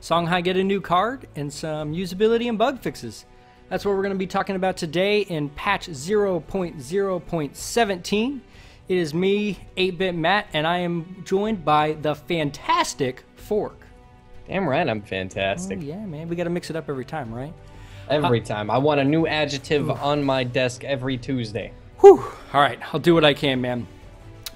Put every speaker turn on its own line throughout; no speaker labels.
Songhai get a new card, and some usability and bug fixes. That's what we're going to be talking about today in patch 0.0.17. It is me, 8-Bit Matt, and I am joined by the fantastic Fork.
Damn right I'm fantastic.
Oh, yeah, man. We got to mix it up every time, right?
Every time. I want a new adjective on my desk every Tuesday.
Whew. All right, I'll do what I can, man.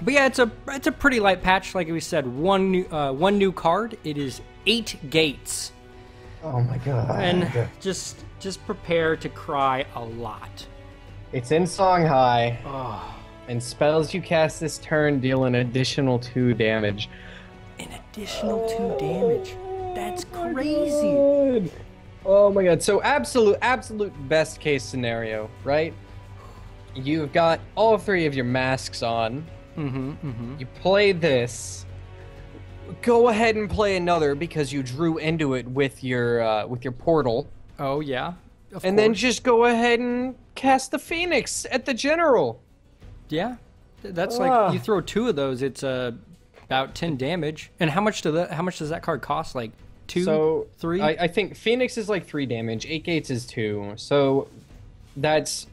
But yeah, it's a pretty light patch. Like we said, one new card. It is 8 gates.
Oh my god.
And just prepare to cry a lot.
It's in Songhai.
Oh.
And spells you cast this turn deal an additional 2 damage.
An additional 2 damage. That's crazy.
God. Oh my god. So absolute best case scenario, right? You've got all 3 of your masks on. You play this. Go ahead and play another because you drew into it with your portal.
Oh yeah.
And then just go ahead and cast the Phoenix at the general.
Yeah, that's like you throw 2 of those, it's about 10 damage. And how much does that card cost? Like 2, 3?
I think Phoenix is like 3 damage. 8 gates is 2. So that's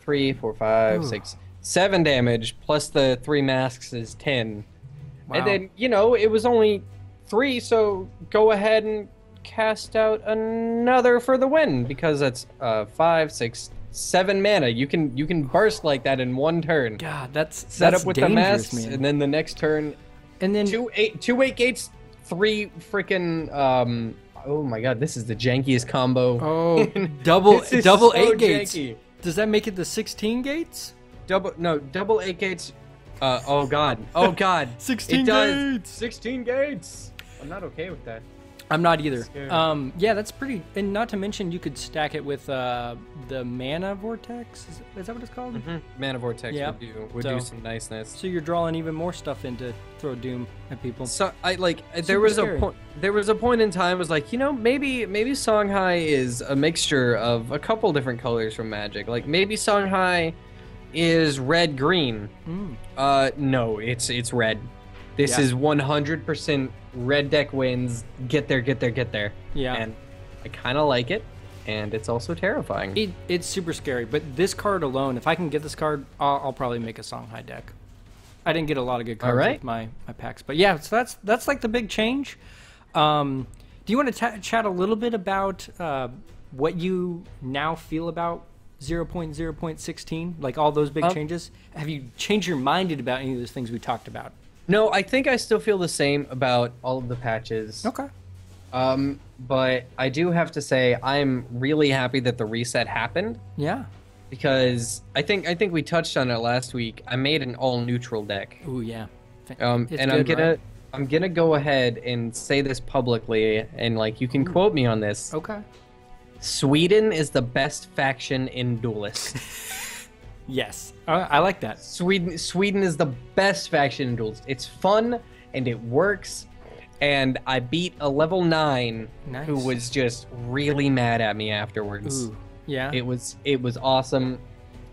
3, 4, 5, 6, 7 damage plus the 3 masks is 10.
Wow.
And then it was only 3, so go ahead and cast out another for the win because that's 5, 6, 7 mana. You can burst like that in 1 turn.
God, that's
set up with the masks,
man.
and then the next turn,
and then
2 8 gates, 3 freaking. Oh my god, this is the jankiest combo.
Oh, double
so
8 gates.
Janky.
Does that make it the 16 gates?
Double 8 gates. Oh god.
16
it does.
gates.
16 gates. I'm not okay with that.
I'm not either. Yeah, that's pretty. And not to mention, you could stack it with the mana vortex. Is that what it's called?
Mana vortex would do some niceness.
So you're drawing even more stuff in to throw doom at people.
So there was a point in time. It was like maybe Songhai is a mixture of a couple different colors from Magic. Like maybe Songhai is red green. No, it's red. This is 100% red deck wins. Get there.
Yeah.
And I kind of like it, and it's also terrifying.
It's super scary, but this card alone, if I can get this card, I'll probably make a Songhai deck. I didn't get a lot of good cards with my packs, but yeah, so that's like the big change. Do you want to chat a little bit about what you now feel about 0.0.16, like all those big changes? Have you changed your mind about any of those things we talked about?
No, I think I still feel the same about all of the patches.
Okay.
But I do have to say I'm really happy that the reset happened.
Yeah.
Because I think we touched on it last week. I made an all neutral deck.
Ooh, yeah.
And I'm gonna go ahead and say this publicly, and you can quote me on this.
Okay.
Sweden is the best faction in Duelyst.
Yes, I like that.
Sweden is the best faction in Duelyst. It's fun and it works. And I beat a level 9 who was just really mad at me afterwards.
Ooh, yeah.
It was awesome,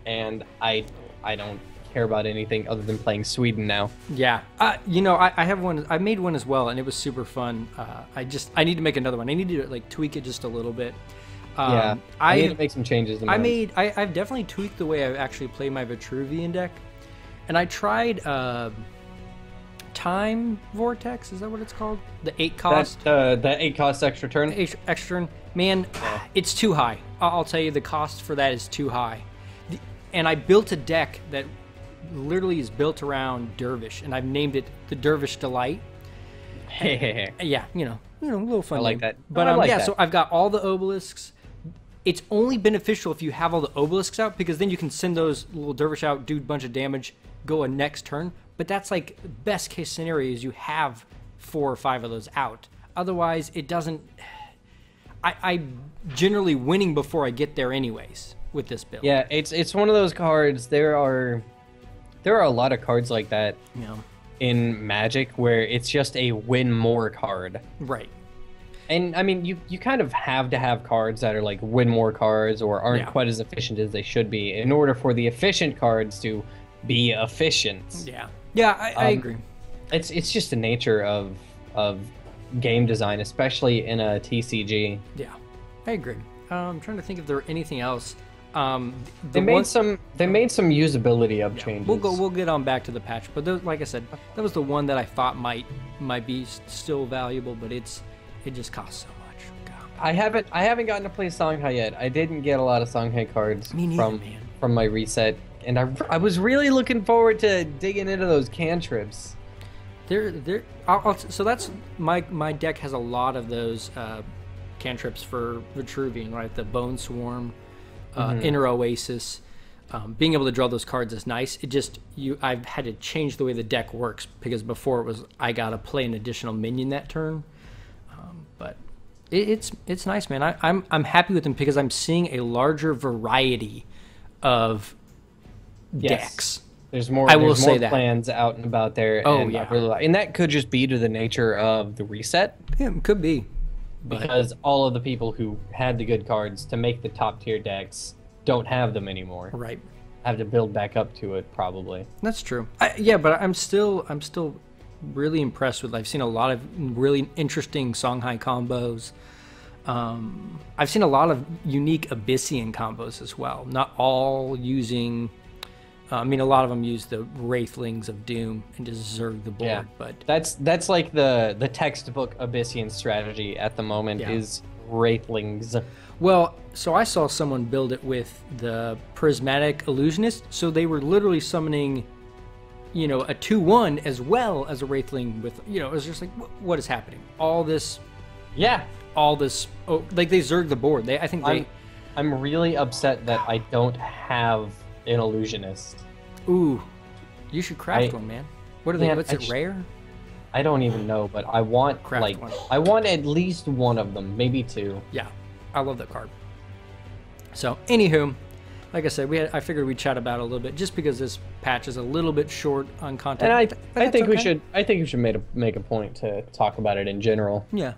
and I don't care about anything other than playing Sweden now.
Yeah. I have one. I made one as well, and it was super fun. I need to make another one. I need to tweak it just a little bit.
I need to make some changes to mine.
I've definitely tweaked the way I actually play my Vitruvian deck, and I tried Time Vortex. Is that what it's called? The 8 cost.
The 8 cost extra turn.
Extra turn. Man, it's too high. I'll tell you, the cost for that is too high. And I built a deck that literally is built around Dervish, and I've named it the Dervish Delight.
Hey.
Yeah, a little fun.
I like
name.
that.
But
I like that.
So I've got all the obelisks. It's only beneficial if you have all the obelisks out, because then you can send those little dervish out, do a bunch of damage, go a next turn. But that's like best case scenario is you have 4 or 5 of those out. Otherwise, it doesn't. I'm generally winning before I get there, anyways, with this build.
Yeah, it's one of those cards. There are a lot of cards like that. In Magic where it's just a win more card.
Right.
And I mean, you kind of have to have cards that are like win more cards or aren't quite as efficient as they should be in order for the efficient cards to be efficient.
Yeah. Yeah, I agree.
It's just the nature of game design, especially in a TCG.
Yeah, I agree. I'm trying to think if there were anything else.
They made some usability up changes.
We'll get on back to the patch, but like I said, that was the one that I thought might be still valuable, but it just costs so much. God.
I haven't gotten to play Songhai yet. I didn't get a lot of Songhai cards from my reset, and I was really looking forward to digging into those cantrips.
So that's my deck has a lot of those cantrips for Vitruvian, right? The Bone Swarm. Inner Oasis, being able to draw those cards is nice. I've had to change the way the deck works, because before it was I gotta play an additional minion that turn, but it's nice, man. I'm happy with them because I'm seeing a larger variety of decks.
There's more.
I will say that
plans out and about there.
Oh,
and
yeah,
and that could just be to the nature of the reset.
Yeah, it could be.
Because all of the people who had the good cards to make the top tier decks don't have them anymore.
Right.
Have to build back up to it, probably.
That's true. But I'm still really impressed with. I've seen a lot of really interesting Songhai combos. I've seen a lot of unique Abyssian combos as well. Not all using. A lot of them use the Wraithlings of Doom and just zerg the board.
Yeah.
But
that's like the textbook Abyssian strategy at the moment is Wraithlings.
Well, so I saw someone build it with the Prismatic Illusionist, so they were literally summoning, a 2/1 as well as a Wraithling with, it was just like, what is happening? All this, like they zerg the board.
I'm really upset that I don't have an Illusionist.
Ooh, you should craft one, man. What are they? What's it, rare?
I don't even know, but I want one. I want at least one of them, maybe two.
Yeah, I love that card. So, anywho, like I said, I figured we'd chat about it a little bit, just because this patch is a little bit short on content.
And I think we should make a point to talk about it in general.
Yeah,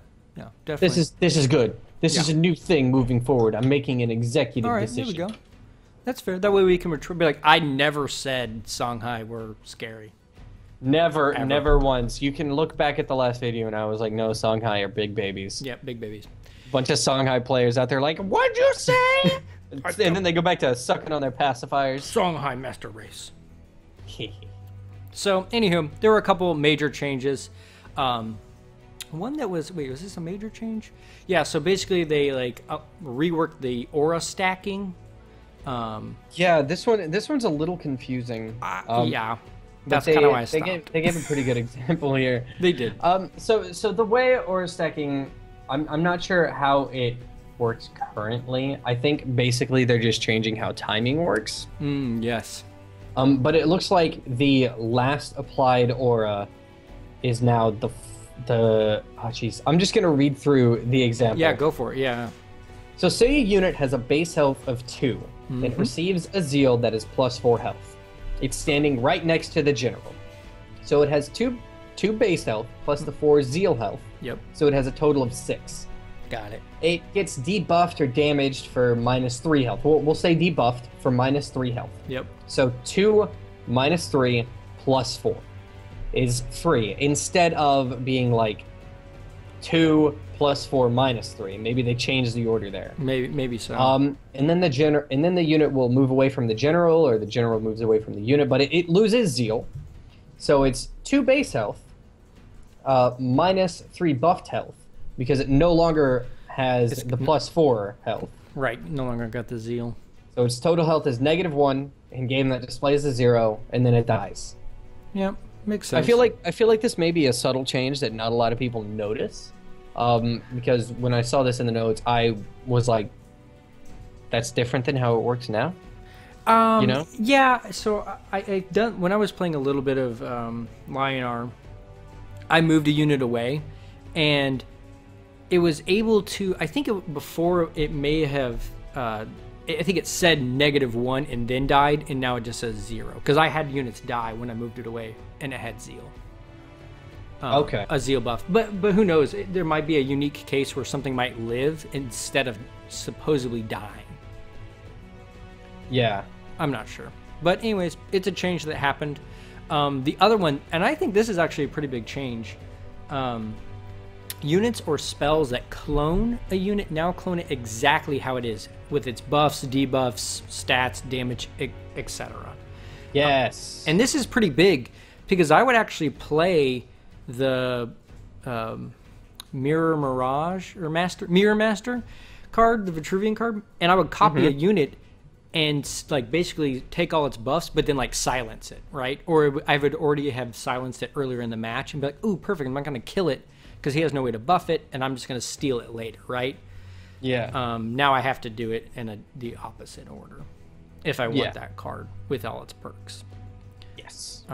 definitely.
This is good. This is a new thing moving forward. I'm making an executive decision.
There we go. That's fair. That way we can be like, I never said Songhai were scary.
Never once. You can look back at the last video, and I was like, no, Songhai are big babies.
Yeah, big babies.
Bunch of Songhai players out there like, what'd you say? And then they go back to sucking on their pacifiers.
Songhai master race. So, anywho, there were a couple major changes. One that was this a major change? Yeah, so basically they reworked the aura stacking.
Yeah, this one's a little confusing.
Yeah, that's kind of why I stopped.
They gave a pretty good example here.
They did.
So the way aura stacking, I'm not sure how it works currently. I think basically they're just changing how timing works.
Yes.
But it looks like the last applied aura is now I'm just gonna read through the example.
Yeah, go for it. Yeah.
So say a unit has a base health of 2, and it receives a zeal that is +4 health. It's standing right next to the general. So it has 2 base health plus the 4 zeal health.
Yep.
So it has a total of 6.
Got it.
It gets debuffed or damaged for -3 health. We'll say debuffed for -3 health.
Yep.
So 2 minus 3 plus 4 is free, instead of being like 2 plus 4 minus 3. Maybe they changed the order there.
Maybe so.
And then the unit will move away from the general, or the general moves away from the unit, but it loses zeal. So it's 2 base health, minus 3 buffed health, because it no longer has the +4 health.
Right, no longer got the zeal.
So its total health is -1 in game that displays a 0, and then it dies.
Yep, makes sense.
I feel like this may be a subtle change that not a lot of people notice. Because when I saw this in the notes, I was like, that's different than how it works now? You know?
Yeah, so I done when I was playing a little bit of Lion Arm, I moved a unit away, and it was able to, I think before it may have, I think it said -1 and then died, and now it just says 0. Because I had units die when I moved it away, and it had zeal.
Okay.
A zeal buff. But who knows? There might be a unique case where something might live instead of supposedly dying.
Yeah.
I'm not sure. But anyways, it's a change that happened. The other one, and I think this is actually a pretty big change. units or spells that clone a unit now clone it exactly how it is with its buffs, debuffs, stats, damage, etc.
Yes.
And this is pretty big because I would actually play the Mirror Master card, the Vitruvian card, and I would copy a unit and like basically take all its buffs, but then like silence it, right? Or I would already have silenced it earlier in the match and be like, ooh, perfect, I'm not going to kill it because he has no way to buff it, and I'm just going to steal it later, right?
Yeah.
Now I have to do it in the opposite order if I want that card with all its perks.
Yes.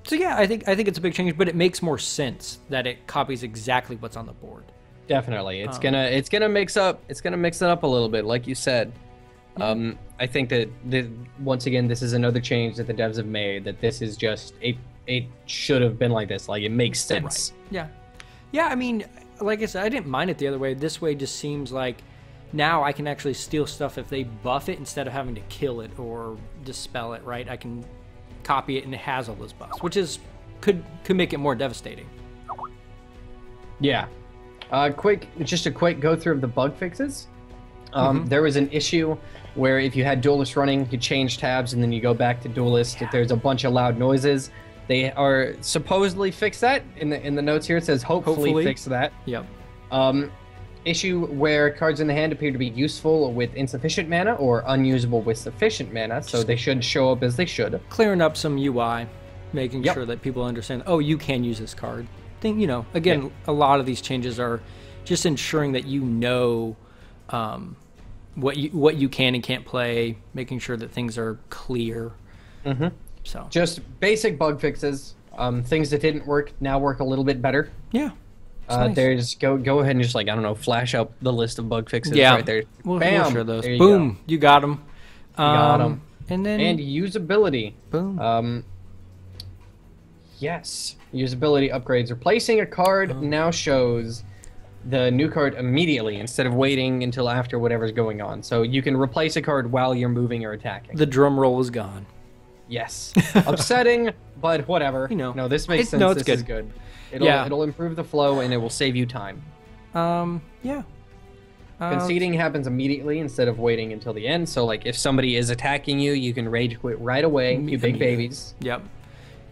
So yeah, I think it's a big change, but it makes more sense that it copies exactly what's on the board.
Definitely, it's gonna mix it up a little bit, like you said. I think that once again, this is another change that the devs have made. That this is just it should have been like this. Like it makes sense.
Right. Yeah. I mean, like I said, I didn't mind it the other way. This way just seems like now I can actually steal stuff if they buff it instead of having to kill it or dispel it. Right? I can copy it and it has all those buffs, which could make it more devastating.
Yeah. Just a quick go through of the bug fixes. There was an issue where if you had Duelyst running, you change tabs and then you go back to Duelyst. If there's a bunch of loud noises, they are supposedly fixed that. In the notes here it says hopefully fix that.
Yep.
Issue where cards in the hand appear to be useful with insufficient mana or unusable with sufficient mana, so they should show up as they should.
Clearing up some UI, making sure that people understand, oh, you can use this card. Again, a lot of these changes are just ensuring that what you can and can't play, making sure that things are clear. So
just basic bug fixes. Things that didn't work now work a little bit better.
Yeah.
Nice. There's go ahead and just flash up the list of bug fixes right there.
We'll share those.
There you
Boom,
go.
you got them.
Got them.
And
usability.
Boom.
Yes, usability upgrades. Replacing a card now shows the new card immediately instead of waiting until after whatever's going on. So you can replace a card while you're moving or attacking.
The drum roll is gone.
Yes. Upsetting, but whatever. No, this makes sense.
It's
this
good.
is good. It'll improve the flow and it will save you time.
Yeah.
Conceding happens immediately instead of waiting until the end. So like if somebody is attacking you, you can rage quit right away. You big babies.
Yep.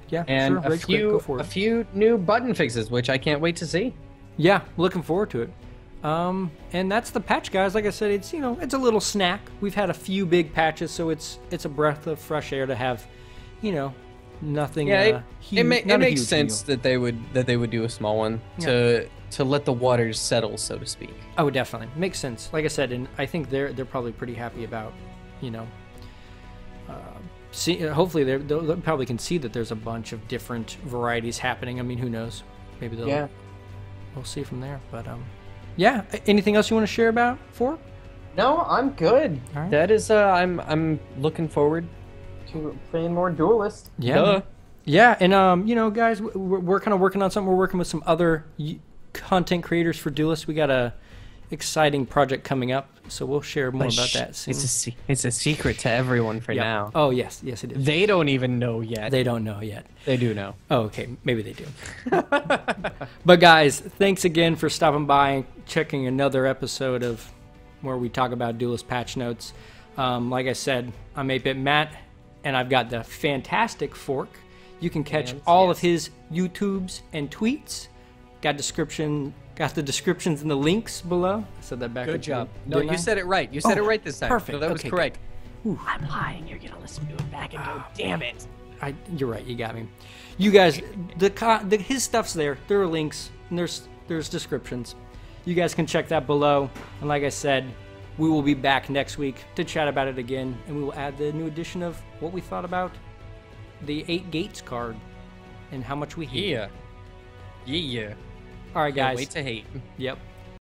Yeah.
And a few new button fixes, which I can't wait to see.
Yeah, looking forward to it. And that's the patch, guys. Like I said, it's it's a little snack. We've had a few big patches, so it's a breath of fresh air to have, nothing.
Yeah, it makes sense that they would do a small one to let the waters settle, so to speak.
Oh, definitely makes sense. Like I said, and I think they're probably pretty happy about, hopefully they'll probably can see that there's a bunch of different varieties happening. I mean, who knows? Maybe we'll see from there. But yeah. Anything else you want to share about for?
No, I'm good.
All right.
That is, I'm looking forward to playing more Duelyst.
Yeah. Duh. Yeah, and guys, we're kind of working on something. We're working with some other content creators for Duelyst. We got a exciting project coming up, so we'll share more about that soon.
It's a secret to everyone for now.
Oh yes, it is.
They don't even know yet.
They don't know yet.
They do know.
Oh, okay, maybe they do. But guys, thanks again for stopping by and checking another episode of where we talk about Duelyst patch notes. Like I said, I'm 8-Bit Matt, and I've got the fantastic Fork. You can catch all of his YouTubes and tweets. Got the descriptions and the links below. I said that back.
Good job. No, you said it right. You said it right this time.
Perfect.
So that was correct.
I'm lying. You're gonna listen to it back and go, damn it.
You're right. You got me. You guys, his stuff's there. There are links and there's descriptions. You guys can check that below. And like I said, we will be back next week to chat about it again, and we will add the new edition of what we thought about the 8 Gates card and how much we hate.
Yeah.
All right, guys.
Can't wait to hate.
Yep.